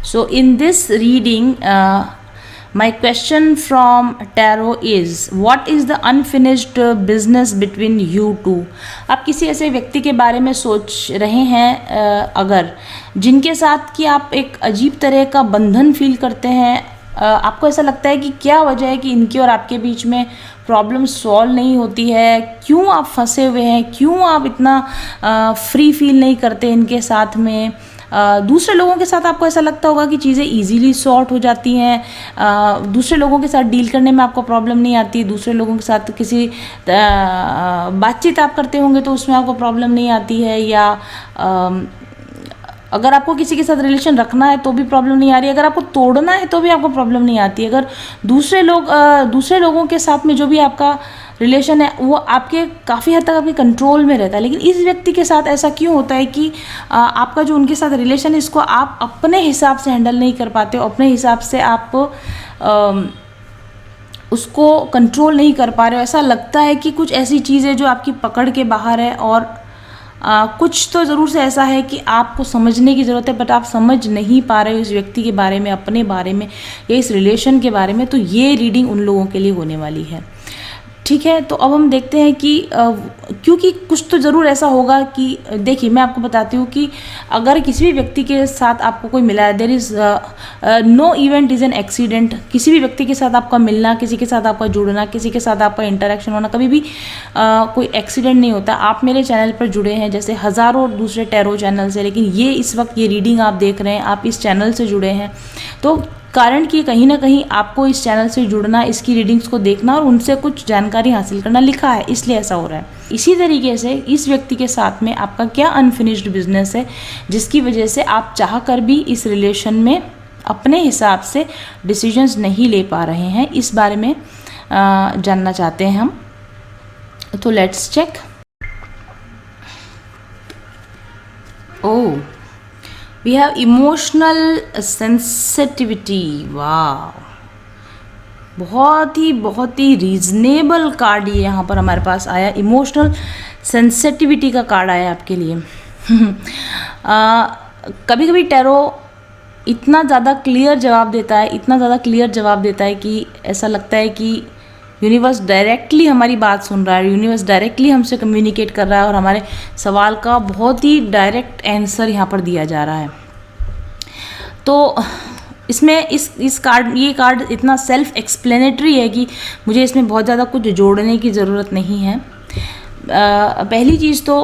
So in this reading, my question from tarot is, what is the unfinished business between you two? आप किसी ऐसे व्यक्ति के बारे में सोच रहे हैं अगर जिनके साथ कि आप एक अजीब तरह का बंधन फील करते हैं, आपको ऐसा लगता है कि क्या वजह है कि इनके और आपके बीच में प्रॉब्लम सॉल्व नहीं होती है, क्यों आप फंसे हुए हैं, क्यों आप इतना फ्री फील नहीं करते इनके साथ में। दूसरे लोगों के साथ आपको ऐसा लगता होगा कि चीज़ें इजीली सॉर्ट हो जाती हैं, दूसरे लोगों के साथ डील करने में आपको प्रॉब्लम नहीं आती, दूसरे लोगों के साथ किसी बातचीत आप करते होंगे तो उसमें आपको प्रॉब्लम नहीं आती है, या अगर आपको किसी के साथ रिलेशन रखना है तो भी प्रॉब्लम नहीं आ रही है, अगर आपको तोड़ना है तो भी आपको प्रॉब्लम नहीं आती है, अगर दूसरे लोगों के साथ में जो भी आपका रिलेशन है वो आपके काफ़ी हद तक आपके कंट्रोल में रहता है। लेकिन इस व्यक्ति के साथ ऐसा क्यों होता है कि आपका जो उनके साथ रिलेशन है इसको आप अपने हिसाब से हैंडल नहीं कर पाते हो, अपने हिसाब से आप उसको कंट्रोल नहीं कर पा रहे हो। ऐसा लगता है कि कुछ ऐसी चीज़ है जो आपकी पकड़ के बाहर है, और कुछ तो ज़रूर से ऐसा है कि आपको समझने की ज़रूरत है, बट आप समझ नहीं पा रहे हो इस व्यक्ति के बारे में, अपने बारे में, या इस रिलेशन के बारे में। तो ये रीडिंग उन लोगों के लिए होने वाली है। ठीक है, तो अब हम देखते हैं कि क्योंकि कुछ तो ज़रूर ऐसा होगा कि देखिए मैं आपको बताती हूँ कि अगर किसी भी व्यक्ति के साथ आपको कोई मिला है, there is no event is an accident. किसी भी व्यक्ति के साथ आपका मिलना, किसी के साथ आपका जुड़ना, किसी के साथ आपका इंटरेक्शन होना कभी भी कोई एक्सीडेंट नहीं होता। आप मेरे चैनल पर जुड़े हैं जैसे हज़ारों दूसरे टैरो चैनल से, लेकिन ये इस वक्त ये रीडिंग आप देख रहे हैं, आप इस चैनल से जुड़े हैं, तो कारण कि कहीं ना कहीं आपको इस चैनल से जुड़ना, इसकी रीडिंग्स को देखना और उनसे कुछ जानकारी हासिल करना लिखा है, इसलिए ऐसा हो रहा है। इसी तरीके से इस व्यक्ति के साथ में आपका क्या अनफिनिश्ड बिजनेस है जिसकी वजह से आप चाह कर भी इस रिलेशन में अपने हिसाब से डिसीजंस नहीं ले पा रहे हैं, इस बारे में जानना चाहते हैं हम। तो let's check. Oh, we have emotional sensitivity। वाह, बहुत ही रीजनेबल कार्ड ये यहाँ पर हमारे पास आया। इमोशनल सेंसिटिविटी का कार्ड आया आपके लिए। कभी कभी टैरो इतना ज़्यादा क्लियर जवाब देता है कि ऐसा लगता है कि यूनिवर्स डायरेक्टली हमारी बात सुन रहा है, यूनिवर्स डायरेक्टली हमसे कम्युनिकेट कर रहा है और हमारे सवाल का बहुत ही डायरेक्ट आंसर यहाँ पर दिया जा रहा है। तो इसमें ये कार्ड इतना सेल्फ एक्सप्लेनेटरी है कि मुझे इसमें बहुत ज़्यादा कुछ जोड़ने की ज़रूरत नहीं है। पहली चीज़ तो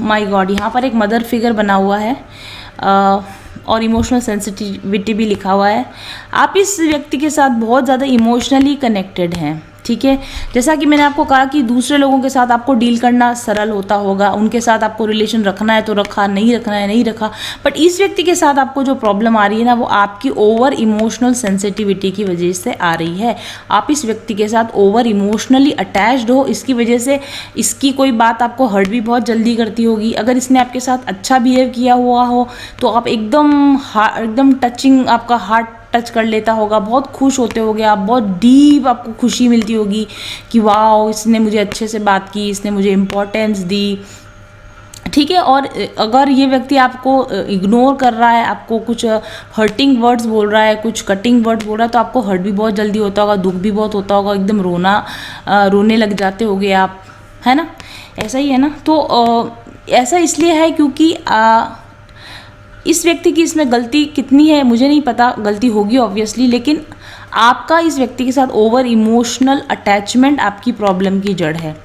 माय गॉड, यहाँ पर एक मदर फिगर बना हुआ है और इमोशनल सेंसिटिविटी भी लिखा हुआ है। आप इस व्यक्ति के साथ बहुत ज़्यादा इमोशनली कनेक्टेड हैं। ठीक है, जैसा कि मैंने आपको कहा कि दूसरे लोगों के साथ आपको डील करना सरल होता होगा, उनके साथ आपको रिलेशन रखना है तो रखा, नहीं रखना है नहीं रखा, बट इस व्यक्ति के साथ आपको जो प्रॉब्लम आ रही है ना, वो आपकी ओवर इमोशनल सेंसिटिविटी की वजह से आ रही है। आप इस व्यक्ति के साथ ओवर इमोशनली अटैच्ड हो, इसकी वजह से इसकी कोई बात आपको हर्ट भी बहुत जल्दी करती होगी। अगर इसने आपके साथ अच्छा बिहेव किया हुआ हो तो आप एकदम टचिंग, आपका हार्ट टच कर लेता होगा, बहुत खुश होते होगे आप, बहुत डीप आपको खुशी मिलती होगी कि वाह, इसने मुझे अच्छे से बात की, इसने मुझे इम्पोर्टेंस दी। ठीक है, और अगर ये व्यक्ति आपको इग्नोर कर रहा है, आपको कुछ हर्टिंग वर्ड्स बोल रहा है, कुछ कटिंग वर्ड्स बोल रहा है, तो आपको हर्ट भी बहुत जल्दी होता होगा, दुख भी बहुत होता होगा, एकदम रोने लग जाते होगे आप, है ना? ऐसा ही है ना? तो ऐसा इसलिए है क्योंकि इस व्यक्ति की इसमें गलती कितनी है मुझे नहीं पता, गलती होगी ऑब्वियसली, लेकिन आपका इस व्यक्ति के साथ ओवर इमोशनल अटैचमेंट आपकी प्रॉब्लम की जड़ है।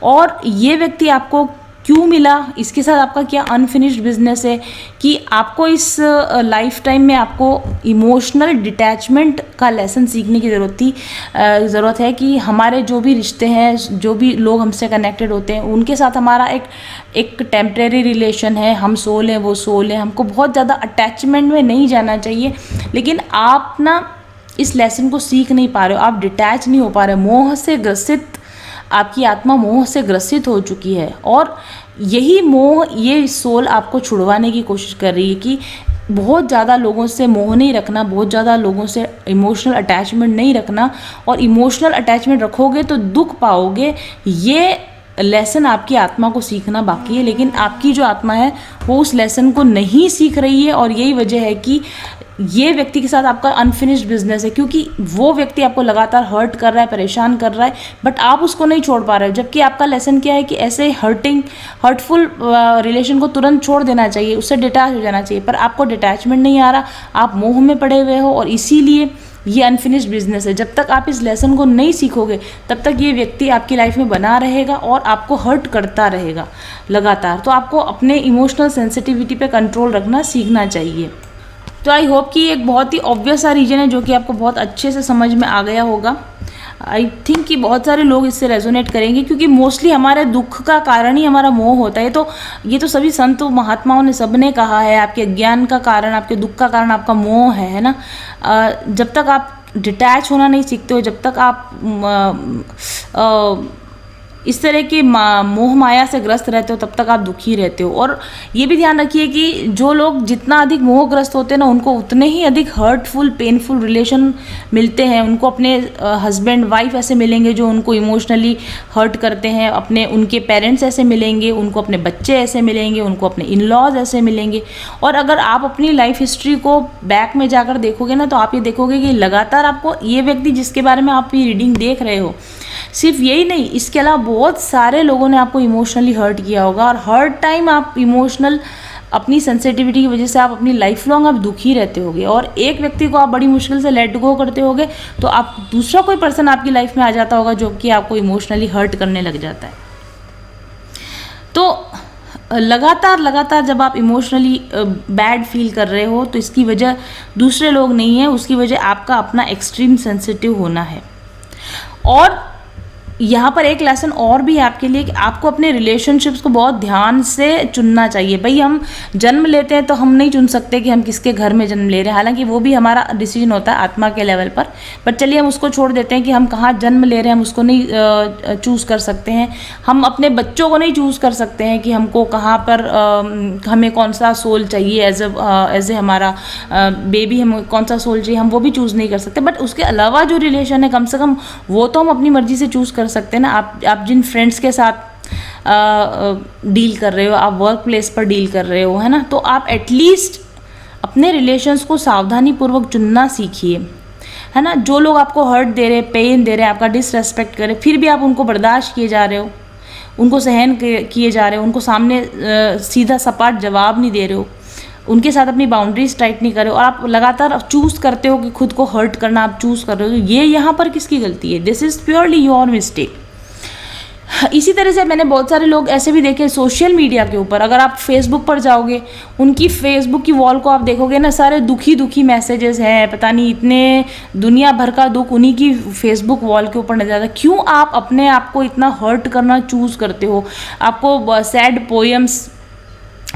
और ये व्यक्ति आपको क्यों मिला, इसके साथ आपका क्या अनफिनिश्ड बिजनेस है कि आपको इस लाइफ टाइम में आपको इमोशनल डिटैचमेंट का लेसन सीखने की ज़रूरत है कि हमारे जो भी रिश्ते हैं, जो भी लोग हमसे कनेक्टेड होते हैं, उनके साथ हमारा एक टेम्परेरी रिलेशन है, हम सोल हैं वो सोल है, हमको बहुत ज़्यादा अटैचमेंट में नहीं जाना चाहिए। लेकिन आप ना इस लेसन को सीख नहीं पा रहे हो, आप डिटैच नहीं हो पा रहे, मोह से ग्रसित, आपकी आत्मा मोह से ग्रसित हो चुकी है, और यही मोह, ये सोल आपको छुड़वाने की कोशिश कर रही है कि बहुत ज़्यादा लोगों से मोह नहीं रखना, बहुत ज़्यादा लोगों से इमोशनल अटैचमेंट नहीं रखना, और इमोशनल अटैचमेंट रखोगे तो दुख पाओगे। ये लेसन आपकी आत्मा को सीखना बाकी है, लेकिन आपकी जो आत्मा है वो उस लेसन को नहीं सीख रही है, और यही वजह है कि ये व्यक्ति के साथ आपका अनफिनिश्ड बिजनेस है, क्योंकि वो व्यक्ति आपको लगातार हर्ट कर रहा है, परेशान कर रहा है, बट आप उसको नहीं छोड़ पा रहे हो। जबकि आपका लेसन क्या है कि ऐसे हर्टफुल रिलेशन को तुरंत छोड़ देना चाहिए, उससे डिटैच हो जाना चाहिए, पर आपको डिटैचमेंट नहीं आ रहा, आप मोह में पड़े हुए हो, और इसीलिए ये अनफिनिश्ड बिजनेस है। जब तक आप इस लेसन को नहीं सीखोगे तब तक ये व्यक्ति आपकी लाइफ में बना रहेगा और आपको हर्ट करता रहेगा लगातार। तो आपको अपने इमोशनल सेंसिटिविटी पे कंट्रोल रखना सीखना चाहिए। तो आई होप कि एक बहुत ही ऑब्वियस सा रीजन है जो कि आपको बहुत अच्छे से समझ में आ गया होगा। आई थिंक कि बहुत सारे लोग इससे रेजोनेट करेंगे, क्योंकि मोस्टली हमारे दुख का कारण ही हमारा मोह होता है। तो ये तो सभी संत महात्माओं ने सबने कहा है, आपके अज्ञान का कारण, आपके दुख का कारण आपका मोह है ना। जब तक आप डिटैच होना नहीं सीखते हो, जब तक आप इस तरह के मोह माया से ग्रस्त रहते हो, तब तक आप दुखी रहते हो। और ये भी ध्यान रखिए कि जो लोग जितना अधिक मोहग्रस्त होते हैं ना, उनको उतने ही अधिक हर्टफुल पेनफुल रिलेशन मिलते हैं। उनको अपने हस्बैंड वाइफ ऐसे मिलेंगे जो उनको इमोशनली हर्ट करते हैं, अपने उनके पेरेंट्स ऐसे मिलेंगे, उनको अपने बच्चे ऐसे मिलेंगे, उनको अपने इन लॉज ऐसे मिलेंगे। और अगर आप अपनी लाइफ हिस्ट्री को बैक में जाकर देखोगे ना, तो आप ये देखोगे कि लगातार आपको ये व्यक्ति जिसके बारे में आप ये रीडिंग देख रहे हो, सिर्फ यही नहीं, इसके अलावा बहुत सारे लोगों ने आपको इमोशनली हर्ट किया होगा। और हर टाइम आप इमोशनल अपनी सेंसिटिविटी की वजह से आप अपनी लाइफ लॉन्ग आप दुखी रहते होगे। और एक व्यक्ति को आप बड़ी मुश्किल से लेट गो करते होगे, तो आप दूसरा कोई पर्सन आपकी लाइफ में आ जाता होगा जो कि आपको इमोशनली हर्ट करने लग जाता है। तो लगातार जब आप इमोशनली बैड फील कर रहे हो, तो इसकी वजह दूसरे लोग नहीं है, उसकी वजह आपका अपना एक्सट्रीम सेंसिटिव होना है। और यहाँ पर एक लेसन और भी है आपके लिए कि आपको अपने रिलेशनशिप्स को बहुत ध्यान से चुनना चाहिए। भाई हम जन्म लेते हैं तो हम नहीं चुन सकते कि हम किसके घर में जन्म ले रहे हैं, हालांकि वो भी हमारा डिसीजन होता है आत्मा के लेवल पर। बट चलिए हम उसको छोड़ देते हैं कि हम कहाँ जन्म ले रहे हैं, हम उसको नहीं चूज़ कर सकते हैं। हम अपने बच्चों को नहीं चूज़ कर सकते हैं कि हमको कहाँ पर हमें कौन सा सोल चाहिए, एज ए हमारा बेबी हमें कौन सा सोल चाहिए, हम वो भी चूज़ नहीं कर सकते। बट उसके अलावा जो रिलेशन है, कम से कम वो तो हम अपनी मर्जी से चूज़ कर सकते हैं ना। आप जिन फ्रेंड्स के साथ डील कर रहे हो, आप वर्क प्लेस पर डील कर रहे हो, है ना, तो आप एटलीस्ट अपने रिलेशंस को सावधानी पूर्वक चुनना सीखिए, है ना। जो लोग आपको हर्ट दे रहे, पेन दे रहे, आपका डिसरेस्पेक्ट कर रहे, फिर भी आप उनको बर्दाश्त किए जा रहे हो, उनको सहन किए जा रहे हो, उनको सामने सीधा सपाट जवाब नहीं दे रहे हो, उनके साथ अपनी बाउंड्रीज टाइट नहीं कर रहे हो, और आप लगातार चूज़ करते हो कि खुद को हर्ट करना आप चूज़ कर रहे हो, तो ये यहाँ पर किसकी गलती है? This is purely your mistake. इसी तरह से मैंने बहुत सारे लोग ऐसे भी देखे सोशल मीडिया के ऊपर। अगर आप फेसबुक पर जाओगे, उनकी फेसबुक की वॉल को आप देखोगे ना, सारे दुखी मैसेजेस हैं, पता नहीं इतने दुनिया भर का दुख उन्हीं की फेसबुक वॉल के ऊपर नजर आता है। क्यों आप अपने आप को इतना हर्ट करना चूज़ करते हो? आपको सैड पोएम्स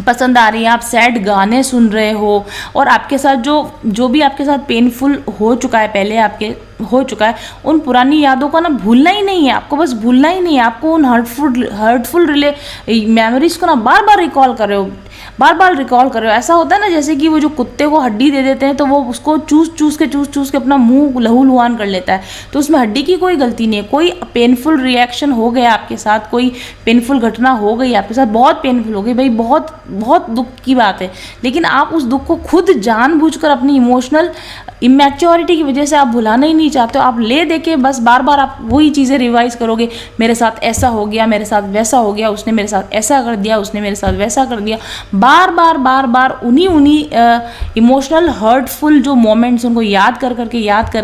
पसंद आ रही है, आप सैड गाने सुन रहे हो, और आपके साथ जो भी आपके साथ पेनफुल हो चुका है, पहले आपके हो चुका है, उन पुरानी यादों को ना भूलना ही नहीं है आपको, बस भूलना ही नहीं है आपको। उन हर्टफुल मेमोरीज को ना बार बार रिकॉल कर रहे हो, बार बार रिकॉल कर रहे हो। ऐसा होता है ना जैसे कि वो जो कुत्ते को हड्डी दे देते हैं, तो वो उसको चूस के अपना मुंह लहूलुहान कर लेता है, तो उसमें हड्डी की कोई गलती नहीं है। कोई पेनफुल रिएक्शन हो गया आपके साथ, कोई पेनफुल घटना हो गई आपके साथ, बहुत पेनफुल हो गई भाई, बहुत बहुत दुख की बात है, लेकिन आप उस दुख को खुद जानबूझकर अपनी इमोशनल इमैच्योरिटी की वजह से आप भुलाना ही नहीं चाहते हो। आप ले दे के बस बार बार आप वही चीज़ें रिवाइज करोगे, मेरे साथ ऐसा हो गया, मेरे साथ वैसा हो गया, उसने मेरे साथ ऐसा कर दिया, उसने मेरे साथ वैसा कर दिया, बार बार उन्हीं इमोशनल हर्टफुल जो मोमेंट्स उनको याद कर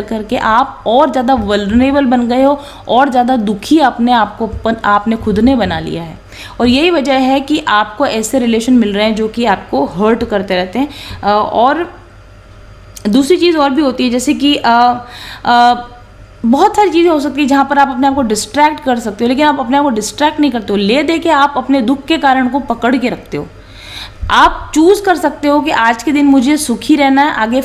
करके आप और ज़्यादा वल्नरेबल बन गए हो, और ज़्यादा दुखी अपने आप को आपने खुद ने बना लिया है। और यही वजह है कि आपको ऐसे रिलेशन मिल रहे हैं जो कि आपको हर्ट करते रहते हैं। और दूसरी चीज़ और भी होती है, जैसे कि बहुत सारी चीज़ें हो सकती है जहाँ पर आप अपने आप को डिस्ट्रैक्ट कर सकते हो, लेकिन आप अपने आप को डिस्ट्रैक्ट नहीं करते हो, ले दे के आप अपने दुख के कारण को पकड़ के रखते हो। आप चूज़ कर सकते हो कि आज के दिन मुझे सुखी रहना है, आगे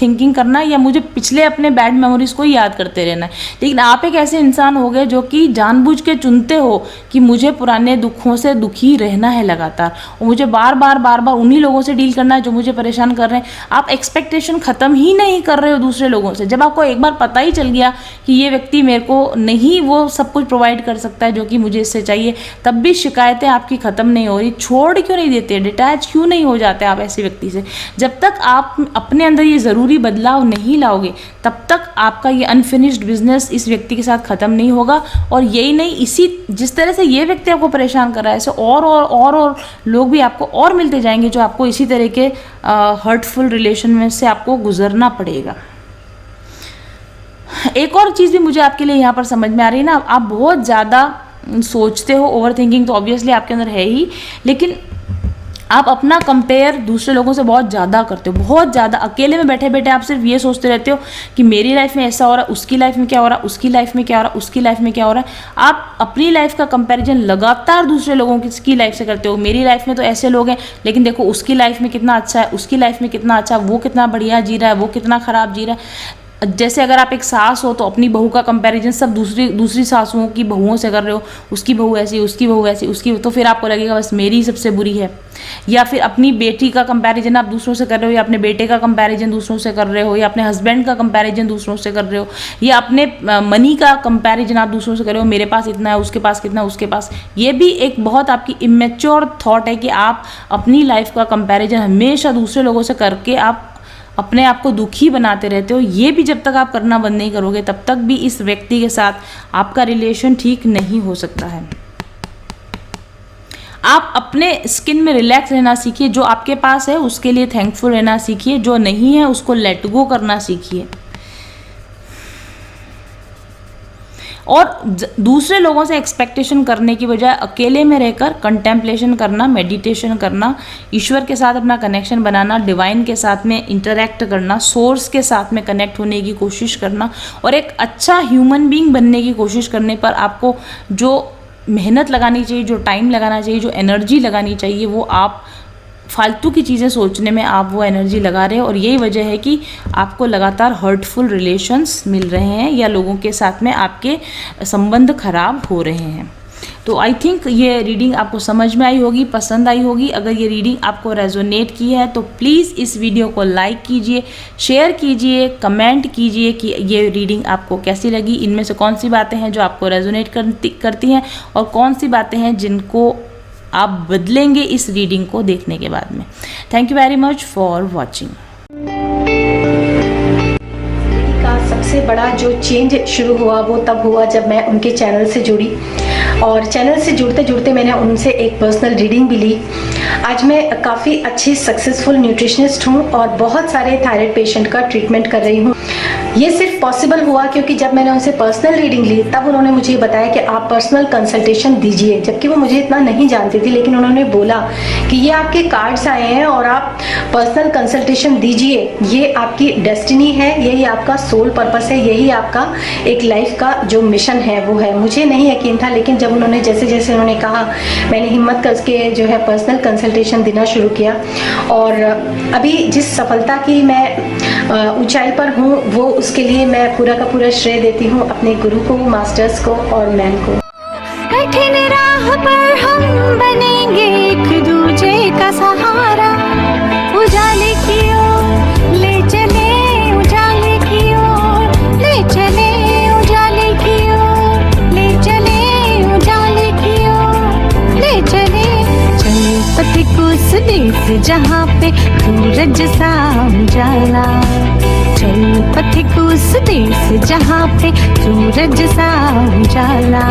थिंकिंग करना या मुझे पिछले अपने बैड मेमोरीज को ही याद करते रहना है। लेकिन आप एक ऐसे इंसान हो गए जो कि जानबूझ के चुनते हो कि मुझे पुराने दुखों से दुखी रहना है लगातार, और मुझे बार बार उन्हीं लोगों से डील करना है जो मुझे परेशान कर रहे हैं। आप एक्सपेक्टेशन ख़त्म ही नहीं कर रहे हो दूसरे लोगों से। जब आपको एक बार पता ही चल गया कि ये व्यक्ति मेरे को नहीं वो सब कुछ प्रोवाइड कर सकता है जो कि मुझे इससे चाहिए, तब भी शिकायतें आपकी ख़त्म नहीं हो रही, छोड़ क्यों नहीं देते, डिटैच क्यों नहीं हो जाते आप ऐसे व्यक्ति से? जब तक आप अपने अंदर ये ज़रूरी बदलाव नहीं लाओगे तब तक आपका ये अनफिनिश्ड बिजनेस इस व्यक्ति के साथ ख़त्म नहीं होगा। और यही नहीं, इसी जिस तरह से ये व्यक्ति आपको परेशान कर रहा है, ऐसे और लोग भी आपको और मिलते जाएंगे जो आपको इसी तरह के हर्टफुल रिलेशन में से आपको गुजरना पड़ेगा। एक और चीज़ भी मुझे आपके लिए यहाँ पर समझ में आ रही है ना, आप बहुत ज़्यादा सोचते हो, ओवर थिंकिंग तो ऑब्वियसली आपके अंदर है ही, लेकिन आप अपना कंपेयर दूसरे लोगों से बहुत ज़्यादा करते हो, बहुत ज़्यादा। अकेले में बैठे बैठे आप सिर्फ ये सोचते रहते हो कि मेरी लाइफ में ऐसा हो रहा है, उसकी लाइफ में क्या हो रहा है, उसकी लाइफ में क्या हो रहा है, उसकी लाइफ में क्या हो रहा है। आप अपनी लाइफ का कंपैरिजन लगातार दूसरे लोगों की लाइफ से करते हो। मेरी लाइफ में तो ऐसे लोग हैं, लेकिन देखो उसकी लाइफ में कितना अच्छा है, उसकी लाइफ में कितना अच्छा, वो कितना बढ़िया जी रहा है, वो कितना ख़राब जी रहा है। जैसे अगर आप एक सास हो तो अपनी बहू का कंपैरिजन सब दूसरी सासुओं की बहुओं से कर रहे हो, उसकी बहू ऐसी, उसकी बहू ऐसी, उसकी, तो फिर आपको लगेगा बस मेरी सबसे बुरी है। या फिर अपनी बेटी का कंपैरिजन आप दूसरों से कर रहे हो, या अपने बेटे का कंपैरिजन दूसरों से कर रहे हो, या अपने हस्बैंड का कंपैरिजन दूसरों से कर रहे हो, या अपने मनी का कंपैरिजन आप दूसरों से कर रहे हो, मेरे पास इतना है, उसके पास कितना, उसके पास। ये भी एक बहुत आपकी इमेच्योर थॉट है कि आप अपनी लाइफ का कंपैरिजन हमेशा दूसरे लोगों से करके आप अपने आप को दुखी बनाते रहते हो। ये भी जब तक आप करना बंद नहीं करोगे तब तक भी इस व्यक्ति के साथ आपका रिलेशन ठीक नहीं हो सकता है। आप अपने स्किन में रिलैक्स रहना सीखिए, जो आपके पास है उसके लिए थैंकफुल रहना सीखिए, जो नहीं है उसको लेट गो करना सीखिए। और दूसरे लोगों से एक्सपेक्टेशन करने की बजाय अकेले में रहकर कंटेम्पलेशन करना, मेडिटेशन करना, ईश्वर के साथ अपना कनेक्शन बनाना, डिवाइन के साथ में इंटरैक्ट करना, सोर्स के साथ में कनेक्ट होने की कोशिश करना, और एक अच्छा ह्यूमन बीइंग बनने की कोशिश करने पर आपको जो मेहनत लगानी चाहिए, जो टाइम लगाना चाहिए, जो एनर्जी लगानी चाहिए, वो आप फालतू की चीज़ें सोचने में आप वो एनर्जी लगा रहे हो। और यही वजह है कि आपको लगातार हर्टफुल रिलेशंस मिल रहे हैं या लोगों के साथ में आपके संबंध खराब हो रहे हैं। तो आई थिंक ये रीडिंग आपको समझ में आई होगी, पसंद आई होगी। अगर ये रीडिंग आपको रेजोनेट की है तो प्लीज़ इस वीडियो को लाइक कीजिए, शेयर कीजिए, कमेंट कीजिए कि ये रीडिंग आपको कैसी लगी, इनमें से कौन सी बातें हैं जो आपको रेजोनेट करती हैं और कौन सी बातें हैं जिनको आप बदलेंगे इस रीडिंग को देखने के बाद में। Thank you very much for watching. का सबसे बड़ा जो चेंज शुरू हुआ वो तब हुआ जब मैं उनके चैनल से जुड़ी, और चैनल से जुड़ते जुड़ते मैंने उनसे एक पर्सनल रीडिंग भी ली। आज मैं काफ़ी अच्छी सक्सेसफुल न्यूट्रिशनिस्ट हूँ और बहुत सारे थायराइड पेशेंट का ट्रीटमेंट कर रही हूँ। ये सिर्फ पॉसिबल हुआ क्योंकि जब मैंने उनसे पर्सनल रीडिंग ली तब उन्होंने मुझे बताया कि आप पर्सनल कंसल्टेशन दीजिए, जबकि वो मुझे इतना नहीं जानती थी, लेकिन उन्होंने बोला कि ये आपके कार्ड्स आए हैं और आप पर्सनल कंसल्टेशन दीजिए, ये आपकी डेस्टिनी है, यही आपका सोल पर्पस है, यही आपका एक लाइफ का जो मिशन है वो है। मुझे नहीं यकीन था, लेकिन जब उन्होंने जैसे जैसे उन्होंने कहा मैंने हिम्मत करके जो है पर्सनल कंसल्टेशन देना शुरू किया, और अभी जिस सफलता की मैं ऊंचाई पर हूँ वो उसके लिए मैं पूरा का पूरा श्रेय देती हूँ अपने गुरु को, मास्टर्स को और मैम को। कठिन राह पर हम बनेंगे एक दूजे का सहारा, उजाले की ओर ले चले, उजाले की ओर ले चले, उजाले की ओर ले चले, उजाले की ओर ले चले। चले पथिक उस देश जहाँ पे सूरज सा उजाला, चल पथिक उस देश जहाँ पे सूरज सा उजाला,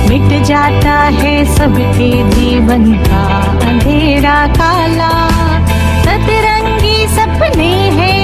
मिट जाता है सबके जीवन का अंधेरा काला, सतरंगी सपने हैं